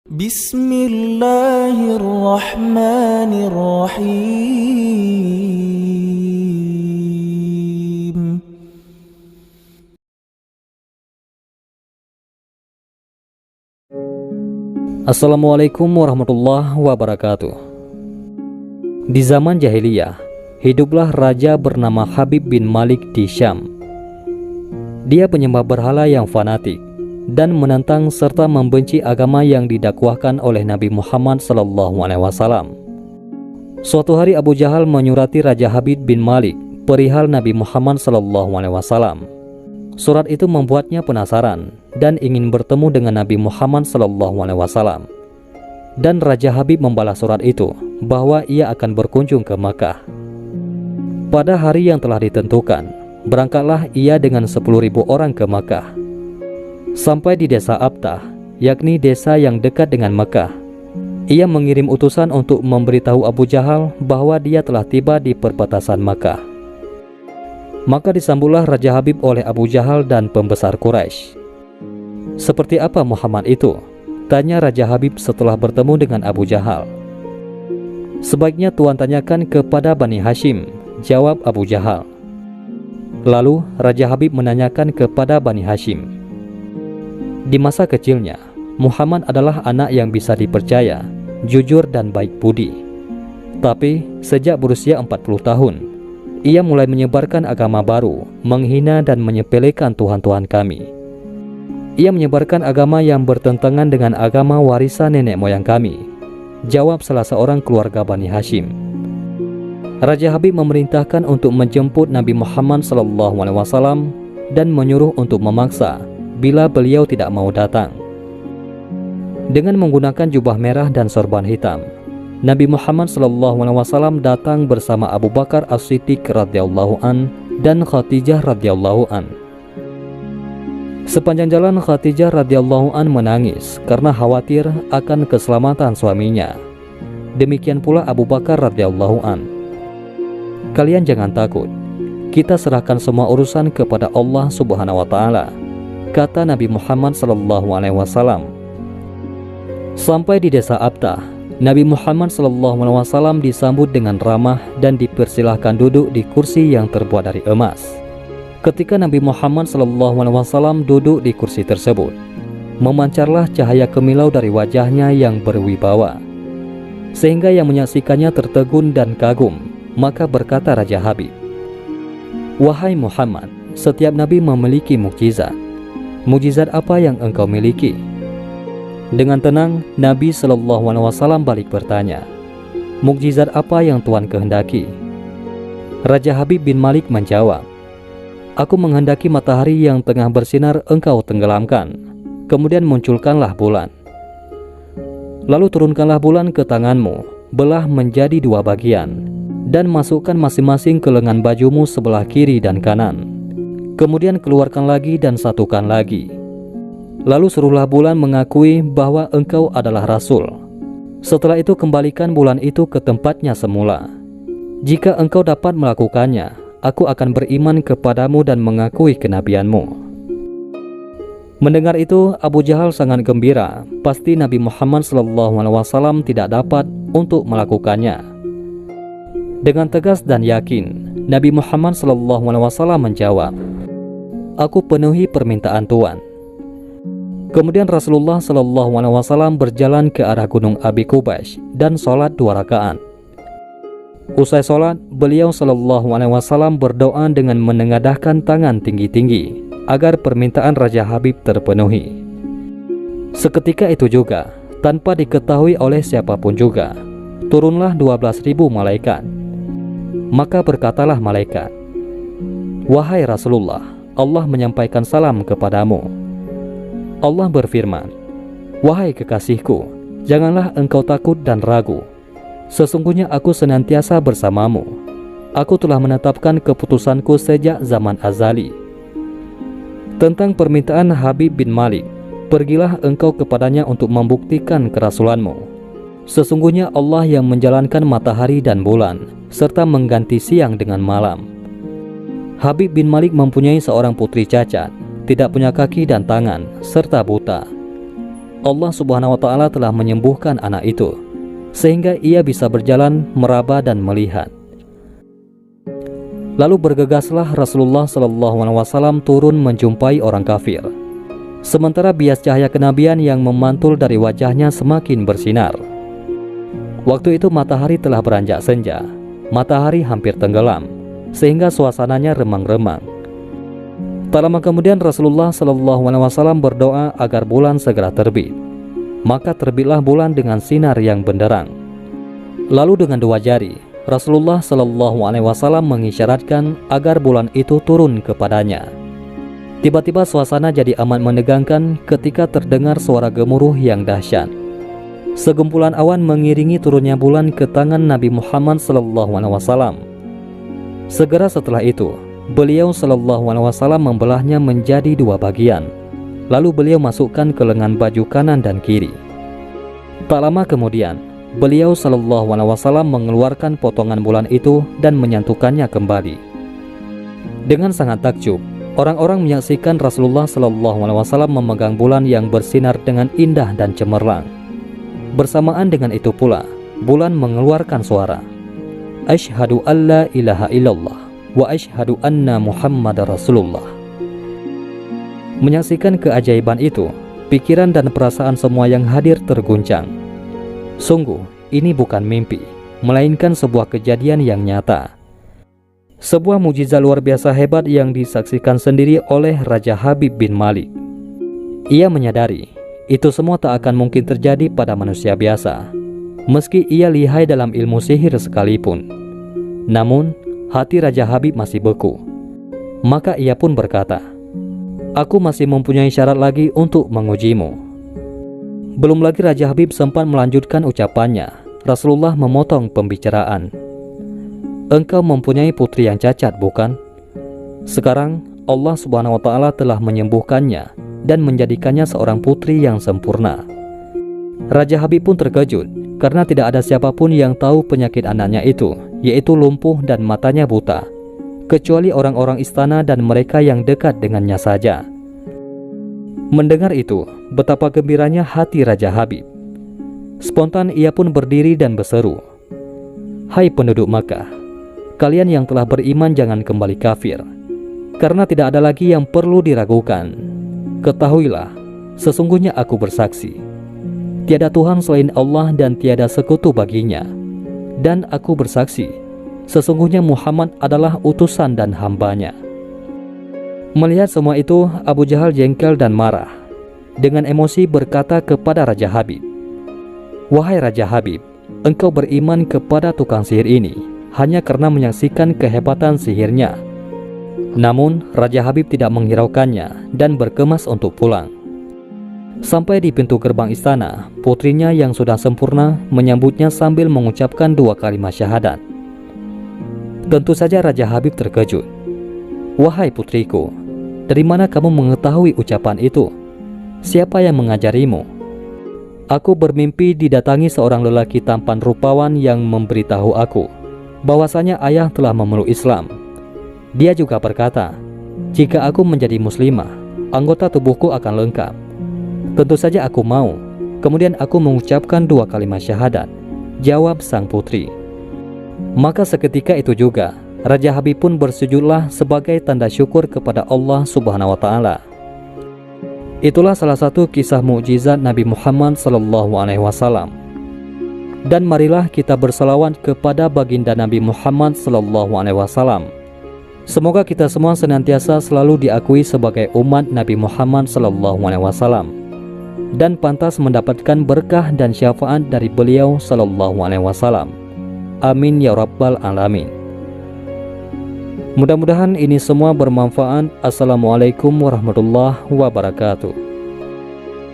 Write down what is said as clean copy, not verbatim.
Bismillahirrahmanirrahim. Assalamualaikum warahmatullahi wabarakatuh. Di zaman jahiliyah, hiduplah raja bernama Habib bin Malik di Syam. Dia penyembah berhala yang fanatik dan menentang serta membenci agama yang didakwahkan oleh Nabi Muhammad SAW. Suatu hari Abu Jahal menyurati Raja Habib bin Malik perihal Nabi Muhammad SAW. Surat itu membuatnya penasaran dan ingin bertemu dengan Nabi Muhammad SAW. Dan Raja Habib membalas surat itu bahwa ia akan berkunjung ke Makkah. Pada hari yang telah ditentukan, berangkatlah ia dengan 10.000 orang ke Makkah. Sampai di desa Abtah, yakni desa yang dekat dengan Mekah, ia mengirim utusan untuk memberitahu Abu Jahal bahwa dia telah tiba di perbatasan Makkah. Maka disambutlah Raja Habib oleh Abu Jahal dan pembesar Quraisy. "Seperti apa Muhammad itu?" tanya Raja Habib setelah bertemu dengan Abu Jahal. "Sebaiknya Tuan tanyakan kepada Bani Hashim," jawab Abu Jahal. Lalu Raja Habib menanyakan kepada Bani Hashim. Di masa kecilnya, Muhammad adalah anak yang bisa dipercaya, jujur dan baik budi. Tapi sejak berusia 40 tahun, ia mulai menyebarkan agama baru, menghina dan menyepelekan Tuhan-Tuhan kami. Ia menyebarkan agama yang bertentangan dengan agama warisan nenek moyang kami, jawab salah seorang keluarga Bani Hashim. Raja Habib memerintahkan untuk menjemput Nabi Muhammad SAW dan menyuruh untuk memaksa bila beliau tidak mau datang. Dengan menggunakan jubah merah dan sorban hitam, Nabi Muhammad SAW datang bersama Abu Bakar As-Siddiq radhiyallahu an dan Khadijah radhiyallahu an. Sepanjang jalan Khadijah radhiyallahu an menangis karena khawatir akan keselamatan suaminya. Demikian pula Abu Bakar radhiyallahu an. "Kalian jangan takut, kita serahkan semua urusan kepada Allah Subhanahu wa taala," kata Nabi Muhammad SAW. Sampai di desa Abtah, Nabi Muhammad SAW disambut dengan ramah dan dipersilahkan duduk di kursi yang terbuat dari emas. Ketika Nabi Muhammad SAW duduk di kursi tersebut, memancarlah cahaya kemilau dari wajahnya yang berwibawa, sehingga yang menyaksikannya tertegun dan kagum. Maka berkata Raja Habib, "Wahai Muhammad, setiap Nabi memiliki mukjizat. Mukjizat apa yang engkau miliki?" Dengan tenang, Nabi SAW balik bertanya, "Mukjizat apa yang Tuan kehendaki?" Raja Habib bin Malik menjawab, "Aku menghendaki matahari yang tengah bersinar engkau tenggelamkan, kemudian munculkanlah bulan. Lalu turunkanlah bulan ke tanganmu, belah menjadi 2 bagian, dan masukkan masing-masing ke lengan bajumu sebelah kiri dan kanan. Kemudian keluarkan lagi dan satukan lagi. Lalu suruhlah bulan mengakui bahwa engkau adalah Rasul. Setelah itu kembalikan bulan itu ke tempatnya semula. Jika engkau dapat melakukannya, aku akan beriman kepadamu dan mengakui kenabianmu." Mendengar itu, Abu Jahal sangat gembira. Pasti Nabi Muhammad SAW tidak dapat untuk melakukannya. Dengan tegas dan yakin, Nabi Muhammad SAW menjawab, "Aku penuhi permintaan Tuan." Kemudian Rasulullah SAW berjalan ke arah gunung Abi Qubays dan sholat 2 rakaat. Usai sholat, beliau SAW berdoa dengan menengadahkan tangan tinggi-tinggi agar permintaan Raja Habib terpenuhi. Seketika itu juga, tanpa diketahui oleh siapapun juga, turunlah 12.000 malaikat. Maka berkatalah malaikat, "Wahai Rasulullah, Allah menyampaikan salam kepadamu." Allah berfirman, "Wahai kekasihku, janganlah engkau takut dan ragu. Sesungguhnya aku senantiasa bersamamu. Aku telah menetapkan keputusanku sejak zaman azali." Tentang permintaan Habib bin Malik, "Pergilah engkau kepadanya untuk membuktikan kerasulanmu. Sesungguhnya Allah yang menjalankan matahari dan bulan, serta mengganti siang dengan malam." Habib bin Malik mempunyai seorang putri cacat, tidak punya kaki dan tangan, serta buta. Allah Subhanahu wa Ta'ala telah menyembuhkan anak itu, sehingga ia bisa berjalan, meraba, dan melihat. Lalu bergegaslah Rasulullah SAW turun menjumpai orang kafir. Sementara bias cahaya kenabian yang memantul dari wajahnya semakin bersinar. Waktu itu matahari telah beranjak senja, matahari hampir tenggelam, sehingga suasananya remang-remang. Tak lama kemudian Rasulullah SAW berdoa agar bulan segera terbit. Maka terbitlah bulan dengan sinar yang benderang. Lalu dengan 2 jari Rasulullah SAW mengisyaratkan agar bulan itu turun kepadanya. Tiba-tiba suasana jadi amat menegangkan ketika terdengar suara gemuruh yang dahsyat. Segumpulan awan mengiringi turunnya bulan ke tangan Nabi Muhammad SAW. Segera setelah itu, beliau SAW membelahnya menjadi 2 bagian. Lalu beliau masukkan ke lengan baju kanan dan kiri. Tak lama kemudian, beliau SAW mengeluarkan potongan bulan itu dan menyantukannya kembali. Dengan sangat takjub, orang-orang menyaksikan Rasulullah SAW memegang bulan yang bersinar dengan indah dan cemerlang. Bersamaan dengan itu pula, bulan mengeluarkan suara, Asyhadu an la ilaha illallah wa asyhadu anna Muhammadar Rasulullah. Menyaksikan keajaiban itu, pikiran dan perasaan semua yang hadir terguncang. Sungguh, ini bukan mimpi, melainkan sebuah kejadian yang nyata. Sebuah mukjizat luar biasa hebat yang disaksikan sendiri oleh Raja Habib bin Malik. Ia menyadari itu semua tak akan mungkin terjadi pada manusia biasa, meski ia lihai dalam ilmu sihir sekalipun. Namun, hati Raja Habib masih beku. Maka ia pun berkata, "Aku masih mempunyai syarat lagi untuk mengujimu." Belum lagi Raja Habib sempat melanjutkan ucapannya, Rasulullah memotong pembicaraan. "Engkau mempunyai putri yang cacat, bukan? Sekarang Allah Subhanahu wa Ta'ala telah menyembuhkannya dan menjadikannya seorang putri yang sempurna." Raja Habib pun terkejut karena tidak ada siapapun yang tahu penyakit anaknya itu, yaitu lumpuh dan matanya buta, kecuali orang-orang istana dan mereka yang dekat dengannya saja. Mendengar itu, betapa gembiranya hati Raja Habib. Spontan ia pun berdiri dan berseru, "Hai penduduk Makkah, kalian yang telah beriman jangan kembali kafir, karena tidak ada lagi yang perlu diragukan. Ketahuilah, sesungguhnya aku bersaksi, tiada Tuhan selain Allah dan tiada sekutu baginya. Dan aku bersaksi, sesungguhnya Muhammad adalah utusan dan hambanya." Melihat semua itu, Abu Jahal jengkel dan marah. Dengan emosi berkata kepada Raja Habib, "Wahai Raja Habib, engkau beriman kepada tukang sihir ini hanya karena menyaksikan kehebatan sihirnya." Namun, Raja Habib tidak menghiraukannya dan berkemas untuk pulang. Sampai di pintu gerbang istana, putrinya yang sudah sempurna menyambutnya sambil mengucapkan 2 kalimat syahadat. Tentu saja Raja Habib terkejut. "Wahai putriku, dari mana kamu mengetahui ucapan itu? Siapa yang mengajarimu?" "Aku bermimpi didatangi seorang lelaki tampan rupawan yang memberitahu aku bahwasanya ayah telah memeluk Islam. Dia juga berkata, jika aku menjadi muslimah, anggota tubuhku akan lengkap. Tentu saja aku mau. Kemudian aku mengucapkan 2 kalimat syahadat," jawab sang putri. Maka seketika itu juga Raja Habib pun bersujudlah sebagai tanda syukur kepada Allah Subhanahu wa Ta'ala. Itulah salah satu kisah mukjizat Nabi Muhammad SAW. Dan marilah kita bersalawat kepada baginda Nabi Muhammad SAW. Semoga kita semua senantiasa selalu diakui sebagai umat Nabi Muhammad SAW dan pantas mendapatkan berkah dan syafaat dari beliau SAW. Amin ya rabbal alamin. Mudah-mudahan ini semua bermanfaat. Assalamualaikum warahmatullahi wabarakatuh.